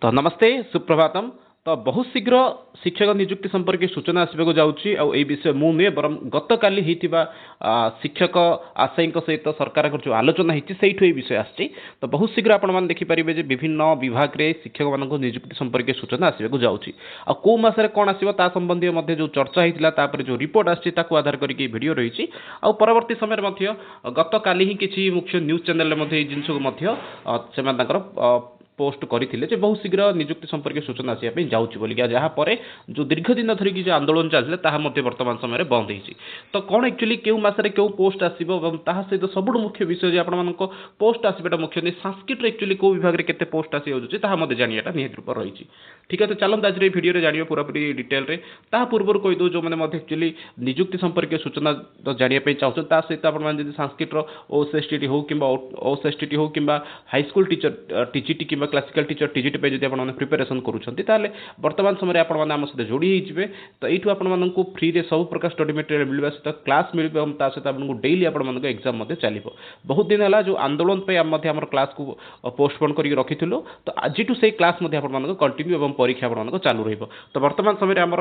तो नमस्ते सुप्रभातम। तो बहुत शीघ्र शिक्षक नियुक्ति संपर्क सूचना आसवाक जाऊँगी आ विषय मु नुहे बर गत काली शिक्षक आशायी सहित सरकार जो आलोचना होती से विषय आसी। तो बहुत शीघ्र आपने देखिपारे विभिन्न विभाग में शिक्षक मान नियुक्ति संपर्क सूचना आसवाक जाऊँगी आ कौ मसरे कौन आसो संबंधी जो चर्चा होता जो रिपोर्ट आधार करके वीडियो रही आ परवर्ती समय गत काली ही किसी मुख्य न्यूज चैनल जिन पोस्ट करते बहुत शीघ्र नियुक्ति संपर्क सूचना आसपा जाऊँगी बोलिक जहाँपर जो दीर्घ दिन धरिकी जो आंदोलन चलता वर्तमान समय बंद हो। तो कौन एक्चुअली क्यों मसरे क्यों पोस्ट आसो सहित सब मुख्य विषय जो आप पोस्ट आसवाटा मुख्य नहीं संस्कृत एक्चुअली कौ विभाग में केते पोस्ट आसी जानाटा निहत रूप रही। ठीक है, तो चलते आज भिडियो जाना पूरापूरी डिटेल रे ता पूर्व कहीदे जो मैंने एक्चुअली नियुक्ति संपर्क सूचना जानापी चाहते सहित आप संस्कृत ओएसएसटी हो कि ओएसएसटी हो कि हाईस्कल टीचर टीजीटी कि क्लासिकल टीचर टीजीटी पे जब आप प्रिपेरेसन करुँचे वर्तमान समय आम सहित जोड़ी होते। तो यू आपको फ्री रे सब प्रकार स्टडी मटेरियल मिलवा सहित क्लास मिल सहित आपको डेली आप एग्जाम चलो। बहुत दिन है जो आंदोलन पे आम क्लास को पोस्टपोन करके रखीलु। तो आज से क्लास कंटिन्यू और परीक्षा आप चालू रही। तो वर्तमान समय आम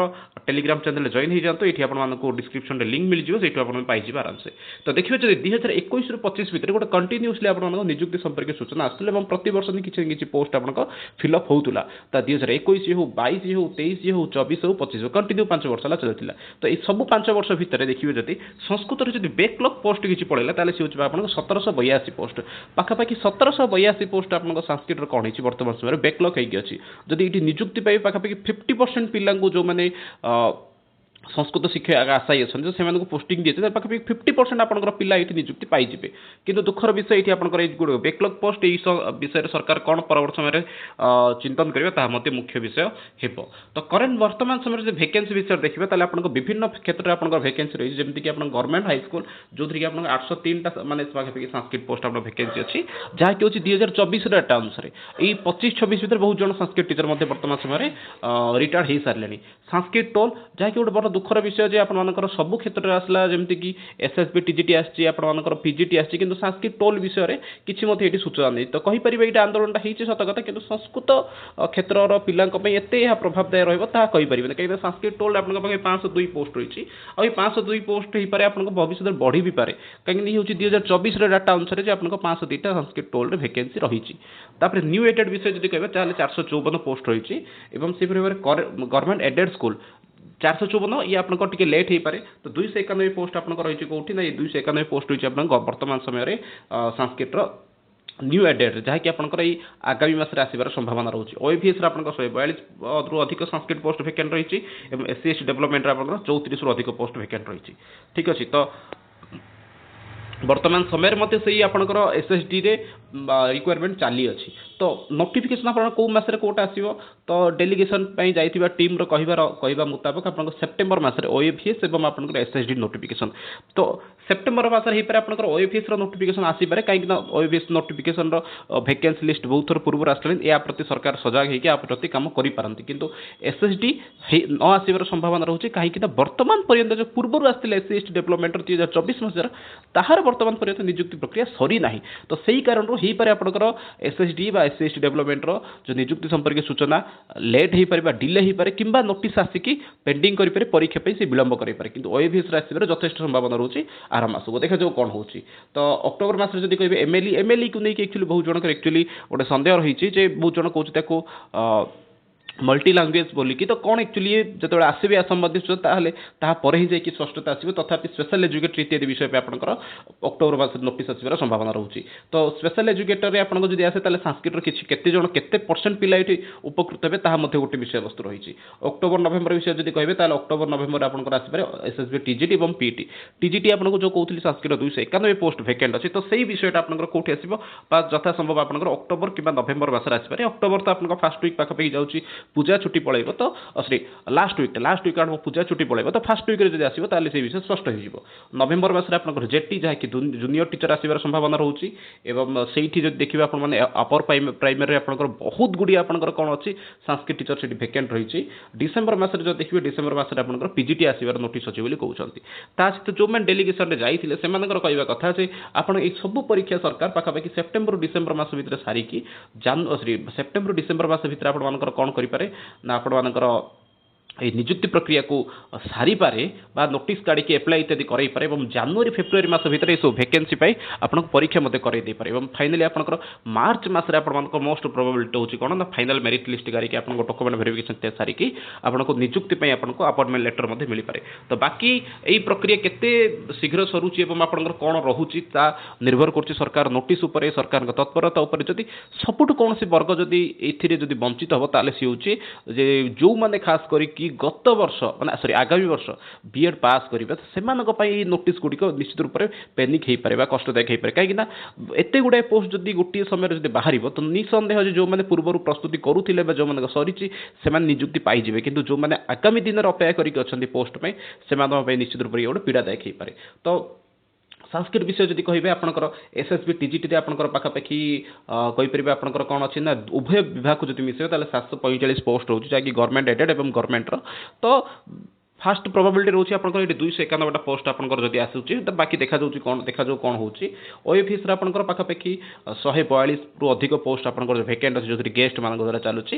टेलीग्राम चैनल जॉइन हो जातु ये आपको डिस्क्रिप्शन में लिंक मिल जाए आप पाइबे आराम से। तो देखिए जो 2021 ରୁ 25 भितर गोटे कंटिन्यूसली आप नियुक्ति संपर्क सूचना आसुला प्रति वर्ष किसी पोस्ट आप फिलअप होता। तो 2021 हो 22 हो 23 हो 24 हो 25 हो कंटिन्यू 5 वर्ष चलता। तो ये सब 5 वर्ष भितर देखिए जब संस्कृत में बैकलॉग पोस्ट किसी पड़ेगा ताले सी आप 1782 पोस्ट पाखापाखि 1782 पोस्ट आप संस्कृत कौन हो वर्तमान समय बैकलॉग होगी। जदि ये नियुक्ति पाई पाखापाखि 50% पिला जो मैंने संस्कृत शिक्षा आशायी अच्छा से पोस्टिंग दिए पाखे 50% आपंकर पिला ये नियुक्ति पाइबे। किंतु दुखर विषय ये आप बैकलॉग पोस्ट विषय सरकार कौन परवर्त समय चिंतन करेंगे मुख्य विषय हो। तो करेन्ट वर्तमान समय जो वैकेंसी विषय देखिए ताले आपको विभिन्न क्षेत्र में आपंकर वैकेंसी रही है जमीक आप गवर्नमेंट हाईस्कल जो थी आप 803 माने पाखापाखि संस्कृत पोस्ट आप वैकेंसी अच्छी जहाँकि हूँ 2024 डाटा अनुसार ये 25-26 भर बहुत जन संस्कृत टीचर वर्तमान समय रिटायर्ड हो सारे। संस्कृत टोल जहाँकि गोटे बड़ दुखर विषय जे आपर सबू क्षेत्र में आसला जमीक एसएसबी टीजीटी आपर पीजीटी आसी कि संस्कृत टोल विषय में किसी सूचना नहीं। तो कहीपर ये आंदोलन होती सत कथा कि संस्कृत क्षेत्र पिलांई एत प्रभावदायी रहीपर कहीं संस्कृत टोल आप 502 पोस्ट रही और 502 पोस्ट हो पारे आप भविष्य में बढ़ी भी पारे कहीं हूँ 2024 डाटा अनुसार आप 502टा संस्कृत टोल वैकेंसी रही। न्यू एडेड विषय जब कह 454 पोस्ट रही से गवर्नमेंट एडेड स्कूल 454 ये आपको टी लेट हो पारे। तो 291 पोस्ट आप रही कौटी ना ये 291 पोस्ट रही वर्तमान समय संस्कृत न्यू एडेड जहाँकि आपंकर आगामी मास आसबार संभावना रही। ओएफएस आप 142 रु अधिक संस्कृत पोस्ट वैकेंट रही और एससी एसटी डेवलपमेंट आप 34 रु अधिक पोस्ट वैकेंट रही। ठीक अच्छे, तो वर्तमान समय से आपंकर एसएसडी रे रिक्वायरमेंट चली अच्छी। तो नोटिफिकेशन आप कौ मसरे कोटा आसो तो डेलीगेशन जाइथिबा टीम रो कहवा मुताबिक आप सेप्टेम्बर मसरे ओएफएस और आपंकर एसएसडी नोटिफिकेशन। तो सेप्टेम्बर मसरे हो पारे आपंकर ओएफएस नोटिफिकेशन आसीपारे कहीं ओएफएस नोटिफिकेशन वैकेंसी लिस्ट बहुत थर पूर्व आसला या प्रति सरकार सजग होकर आप प्रति काम करेंगे किंतु एसएसडी न आसबार संभावना रोचे कहीं वर्तमान पर्यंत जो पूर्व आसला एससी एसटी डेवलपमेंट 2024 मसीहार ताहार वर्तमान पर्यंत नियुक्ति प्रक्रिया सरी ना। तो सही कारण हो पारे आपंकर एसएसडी बा एससी एसटी डेवलपमेंट जो नियुक्ति संपर्क सूचना लेट हो पारे डिले हो पारे कि नोटिस आसिकी पेंडिंग करें परीक्षा से विलंब करें किंतु ओएफएस आसबार यथेष संभावना रोचे आराम आसो देखा जो कौन हो। तो अक्टोबर मास जब कहे एमएलई को लेकिन एक्चुअली बहुत जनक एक्चुअली गोटे सन्देह रही बहुत जन कहते मल्टी लैंग्वेज बोलिकी। तो कौन एक्चुअली जो आसवे असंबंधित तापर ही जाकि स्पष्टता आसो तथापि स्पेशल एजुकेटर इत्यादि विषय पे आपंकर अक्टोबर मास नोटिस आसबार संभावना रोचे। तो स्पेशल एजुकेटर आपको जब आसे संस्कृत किसी केते परसेंट पिला ये उपकृत हे गोटे विषय वस्तु रही। अक्टोबर नवेम्बर विषय जब कहे अक्टोबर नवेम्बर आपंकर आसपारे एसएसबी टीजीटी और पीटी टीजीटी आपको जो कहते संस्कृत 291 पोस्ट वैकेंट अच्छी। तो सही विषयटा आपंकर कौटी आसो यथा संभव आपंकर अक्टोबर कि नवेम्बर मसरे आसपारे। अक्टोबर तो आपको फास्ट वीक पाखापाखि जाऊँगी ପୂଜା ଛୁଟି ପଳେଇବ ତ ସରି ଲାଷ୍ଟ ୱିକ୍ ଆଡ଼କୁ ପୂଜା ଛୁଟି ପଳେଇବ ତ ଫାଷ୍ଟ ୱିକ୍ରେ ଯଦି ଆସିବ ତାହେଲେ ସେ ବିଷୟ ସ୍ପଷ୍ଟ ହେଇଯିବ। ନଭେମ୍ବର ମାସରେ ଆପଣଙ୍କର ଜେଟି ଯାହାକି ଜୁନିୟର ଟିଚର ଆସିବାର ସମ୍ଭାବନା ରହୁଛି ଏବଂ ସେଇଠି ଯଦି ଦେଖିବେ ଆପଣମାନେ ଅପର ପ୍ରାଇମେରୀରେ ଆପଣଙ୍କର ବହୁତ ଗୁଡ଼ିଏ ଆପଣଙ୍କର କ'ଣ ଅଛି ସାଂସ୍କ୍ରିଟ ଟିଚର ସେଠି ଭେକେଣ୍ଟ ରହିଛି। ଡିସେମ୍ବର ମାସରେ ଯଦି ଦେଖିବେ ଡିସେମ୍ବର ମାସରେ ଆପଣଙ୍କର ପିଜିଟି ଆସିବାର ନୋଟିସ୍ ଅଛି ବୋଲି କହୁଛନ୍ତି। ତା ସହିତ ଯେଉଁମାନେ ଡେଲିଗେସନରେ ଯାଇଥିଲେ ସେମାନଙ୍କର କହିବା କଥା ଯେ ଆପଣ ଏଇ ସବୁ ପରୀକ୍ଷା ସରକାର ପାଖାପାଖି ସେପ୍ଟେମ୍ବର ଡିସେମ୍ବର ମାସ ଭିତରେ ସାରିକି ସେପ୍ଟେମ୍ବର ଡିସେମ୍ବର ମାସ ଭିତରେ ଆପଣମାନଙ୍କର କ'ଣ କରିପାରେ ନା ଆପଣମାନଙ୍କର এই নিযুক্তি প্রক্রিয়াକୁ সারিপারে বা নোটিস কাড়িকি এপ্লাই ইত্যাদি করাইপারে এবং জানুয়ারি ফেব্রুয়ারি মাস ভিতরে এইসব ভ্যাকেন্সি পাই আপনার পরীক্ষা মধ্যে করাই দেইপারে এবং ফাইনালি আপনার মার্চ মাসে আপনার মোস্ট প্রবাবিলিটি হচ্ছে কোণ না ফাইনাল মেরিট লিস্ট গাড়িকি আপনার ডকুমেন্ট ভেরিফিকেশন সারিকি আপনার নিযুক্তি পাই আপনার আপয়েন্টমেন্ট লেটর মধ্যে মিলিপারে। তো বাকি এই প্রক্রিয়া কেতে শীঘ্র সরুচি এবং আপনার কোণ রহুচি তা নির্ভর করছে সরকার নোটিস উপরে সরকার তৎপরতা উপরে। যদি সবুঠু কৌশি বর্গ যদি এইথিরে যদি বঞ্চিত হব তাহলে সি হচ্ছে যে যে খাস করি कि गत वर्ष माने सॉरी आगामी वर्ष बीएड पास करिबा सेमानक पई नोटिस गुडिक निश्चित रूप से पैनिक हेई पारे बा कष्टदायक हेई पारे काहे कि ना एते गुडा पोस्ट जदी गोटी समय जदी बाहरिबो तो निसंदेह जो माने पूर्वरु प्रस्तुति करूथिले बा जो माने सरिची सेमान नियुक्ति पाई जिवे किंतु जो माने आगामी दिन रे अपेक्षा करिक अछंती पोस्ट पे सेमान पई निश्चित रूप से एगोटे पीड़ादायक हेई पारे। तो संस्कृत विषय जदि कहे आपंकर एसएसबी टीजीटी आपंकर पाखापाखि कहीपर आपंकर कौन अच्छी ना उभय विभाग को जब मिसेबे 745 पोस्ट रोचे जहाँकि गवर्नमेंट एडेड और गवर्नमेंटर। तो फास्ट प्रोबाबिलिटी रोचे आपंकर ये 291टा पोस्ट आपंकर जदि आसूची तो बाकी देखा देखा कौन होची ओएफिस आपंकर पाखापाखि 142 रु अधिक पोस्ट आपंकर भेकेंट अच्छे जो गेस्ट मान द्वारा चलुची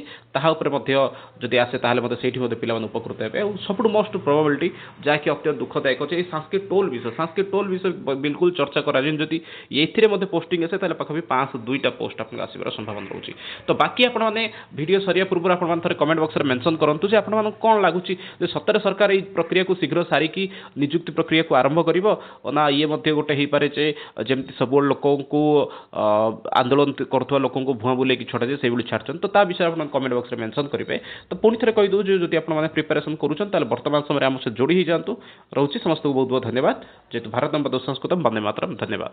जदि आसे ताहले से पिला उपकृत हे और सब मोस्ट प्रोबाबिलिटी जहाँकि अत्यंत दुखदायक अच्छे संस्कृत टोल विषय बिल्कुल चर्चा कराଯାଏ जदि ये पोस्टिंग आसे ताहले पाखापाखि 502टा पोस्ट आपको आसबार संभावना रोचे। तो बाकी आपने वीडियो सरिया पूर्व आपने कमेंट बॉक्स में मेंशन करूँ जे आपको कौन लगुच सतरे सरकार এই প্রক্রিয়াକୁ ଶୀଘ୍ର ସାରିକି ନିଯୁକ୍ତି ପ୍ରକ୍ରିୟାକୁ ଆରମ୍ଭ କରିବ ନା ଇଏ ମଧ୍ୟ ଗୋଟେ ହେଇପାରେ ଯେ ଯେମିତି ସବୁବେଳେ ଲୋକଙ୍କୁ ଆନ୍ଦୋଳନ କରୁଥିବା ଲୋକଙ୍କୁ ଭୁଆଁ ବୁଲେଇକି ଛଡ଼ାଯାଏ ସେଇଭଳି ଛାଡ଼ୁଛନ୍ତି। ତ ତା ବିଷୟରେ ଆପଣ କମେଣ୍ଟ ବକ୍ସରେ ମେନସନ୍ କରିବେ। ତ ପୁଣି ଥରେ କହିଦେଉଛି ଯଦି ଆପଣମାନେ ପ୍ରିପାରେସନ୍ କରୁଛନ୍ତି ତାହେଲେ ବର୍ତ୍ତମାନ ସମୟରେ ଆମ ସହ ଯୋଡ଼ି ହେଇଯାଆନ୍ତୁ। ରହୁଛି ସମସ୍ତଙ୍କୁ ବହୁତ ବହୁତ ଧନ୍ୟବାଦ। ଯେହେତୁ ଭାରତ ବନ୍ଦେ ମାତରମ୍ ଧନ୍ୟବାଦ।